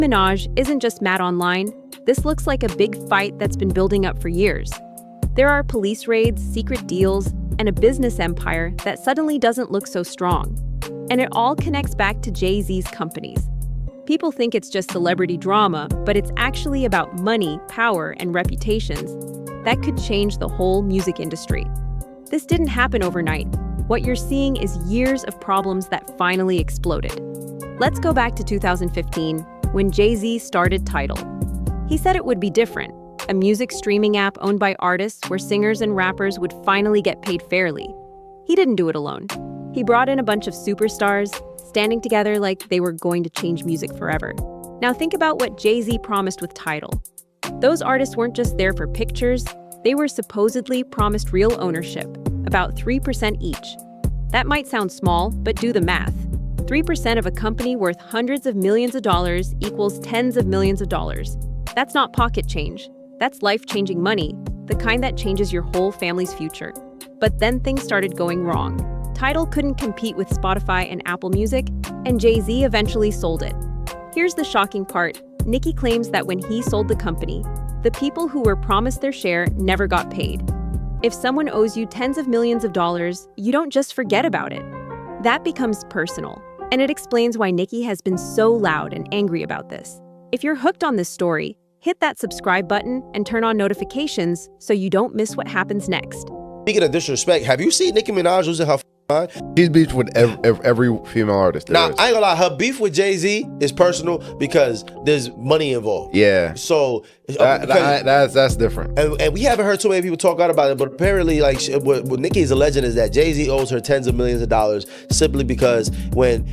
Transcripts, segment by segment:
Minaj isn't just mad online. This looks like a big fight that's been building up for years. There are police raids, secret deals, and a business empire that suddenly doesn't look so strong. And it all connects back to Jay-Z's companies. People think it's just celebrity drama, but it's actually about money, power, and reputations that could change the whole music industry. This didn't happen overnight. What you're seeing is years of problems that finally exploded. Let's go back to 2015, when Jay-Z started Tidal. He said it would be different, a music streaming app owned by artists where singers and rappers would finally get paid fairly. He didn't do it alone. He brought in a bunch of superstars, standing together like they were going to change music forever. Now think about what Jay-Z promised with Tidal. Those artists weren't just there for pictures, they were supposedly promised real ownership, about 3% each. That might sound small, but do the math. 3% of a company worth hundreds of millions of dollars equals tens of millions of dollars. That's not pocket change. That's life-changing money, the kind that changes your whole family's future. But then things started going wrong. Tidal couldn't compete with Spotify and Apple Music, and Jay-Z eventually sold it. Here's the shocking part. Nicki claims that when he sold the company, the people who were promised their share never got paid. If someone owes you tens of millions of dollars, you don't just forget about it. That becomes personal, and it explains why Nicki has been so loud and angry about this. If you're hooked on this story, hit that subscribe button and turn on notifications so you don't miss what happens next. Speaking of disrespect, have you seen Nicki Minaj losing her mind? She's beefed with every female artist. Now, I ain't gonna lie, her beef with Jay-Z is personal because there's money involved. Yeah. So that's different. And we haven't heard too many people talk out about it, but apparently, like, what Nicki is alleging is that Jay-Z owes her tens of millions of dollars simply because when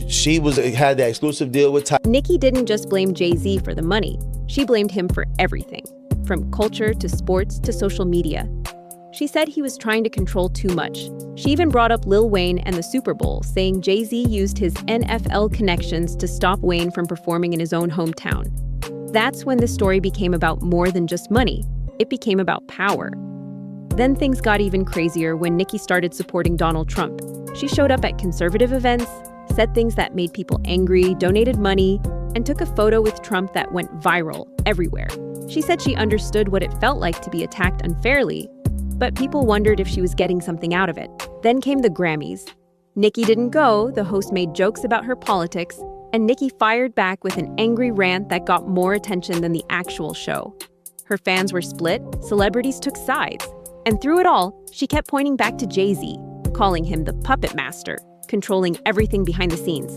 she had that exclusive deal with Tidal. Nicki didn't just blame Jay-Z for the money. She blamed him for everything, from culture to sports to social media. She said he was trying to control too much. She even brought up Lil Wayne and the Super Bowl, saying Jay-Z used his NFL connections to stop Wayne from performing in his own hometown. That's when the story became about more than just money. It became about power. Then things got even crazier when Nicki started supporting Donald Trump. She showed up at conservative events, said things that made people angry, donated money, and took a photo with Trump that went viral everywhere. She said she understood what it felt like to be attacked unfairly, but people wondered if she was getting something out of it. Then came the Grammys. Nicki didn't go, the host made jokes about her politics, and Nicki fired back with an angry rant that got more attention than the actual show. Her fans were split, celebrities took sides, and through it all, she kept pointing back to Jay-Z, calling him the puppet master, controlling everything behind the scenes.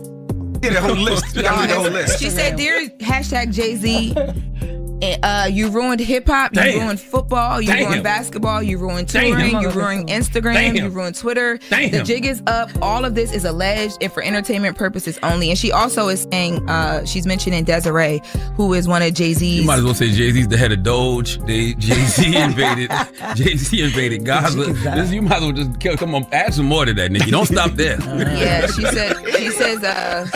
Get a whole list. You gotta read the whole list. She said, "Dear #Jay-Z, you ruined hip-hop, you ruined football, you ruined basketball, you ruined touring, you ruined Instagram, you ruined Twitter. The jig is up. All of this is alleged and for entertainment purposes only." And she also is saying, she's mentioning Desiree, who is one of Jay-Z's. You might as well say Jay-Z's the head of Doge. Jay-Z invaded Gaza. You might as well just come on, add some more to that, Nicki. Don't stop there. Yeah, she says,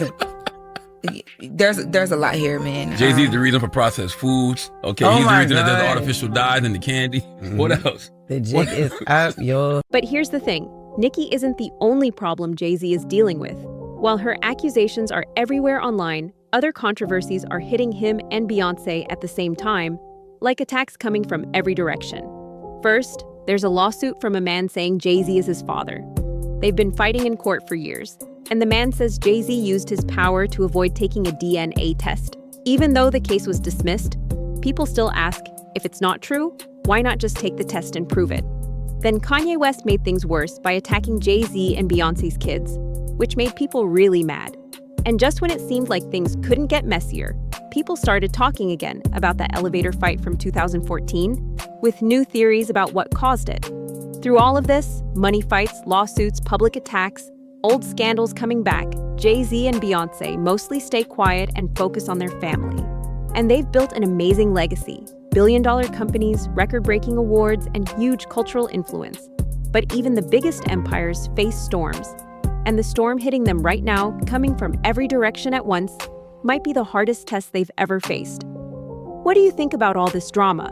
there's a lot here, man. Jay-Z's the reason for processed foods. Okay, he's the reason that there's artificial dyes in the candy. What else? The jig is up, yo. But here's the thing. Nicki isn't the only problem Jay-Z is dealing with. While her accusations are everywhere online, other controversies are hitting him and Beyonce at the same time, like attacks coming from every direction. First, there's a lawsuit from a man saying Jay-Z is his father. They've been fighting in court for years. And the man says Jay-Z used his power to avoid taking a DNA test. Even though the case was dismissed, people still ask, if it's not true, why not just take the test and prove it? Then Kanye West made things worse by attacking Jay-Z and Beyonce's kids, which made people really mad. And just when it seemed like things couldn't get messier, people started talking again about that elevator fight from 2014, with new theories about what caused it. Through all of this, money fights, lawsuits, public attacks, old scandals coming back, Jay-Z and Beyonce mostly stay quiet and focus on their family. And they've built an amazing legacy, billion-dollar companies, record-breaking awards, and huge cultural influence. But even the biggest empires face storms. And the storm hitting them right now, coming from every direction at once, might be the hardest test they've ever faced. What do you think about all this drama?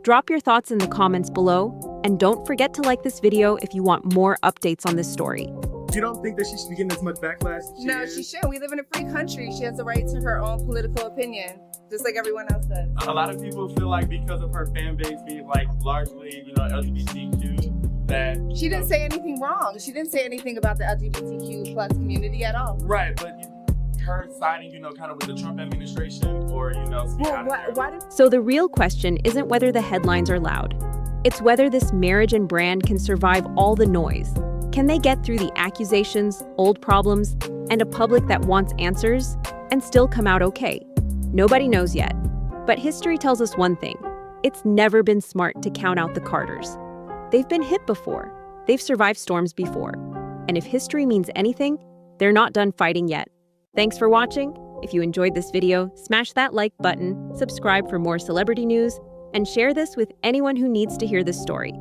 Drop your thoughts in the comments below, and don't forget to like this video if you want more updates on this story. You don't think that she should be getting as much backlash as she No, is? she shouldn't. We live in a free country. She has the right to her own political opinion, just like everyone else does. A lot of people feel like because of her fan base being like largely, LGBTQ, that She didn't say anything wrong. She didn't say anything about the LGBTQ plus community at all. right, but her siding, kind of with the Trump administration, or Why did So the real question isn't whether the headlines are loud. It's whether this marriage and brand can survive all the noise. Can they get through the accusations, old problems, and a public that wants answers, and still come out okay? Nobody knows yet. But history tells us one thing. It's never been smart to count out the Carters. They've been hit before. They've survived storms before. And if history means anything, they're not done fighting yet. Thanks for watching. If you enjoyed this video, smash that like button, subscribe for more celebrity news, and share this with anyone who needs to hear this story.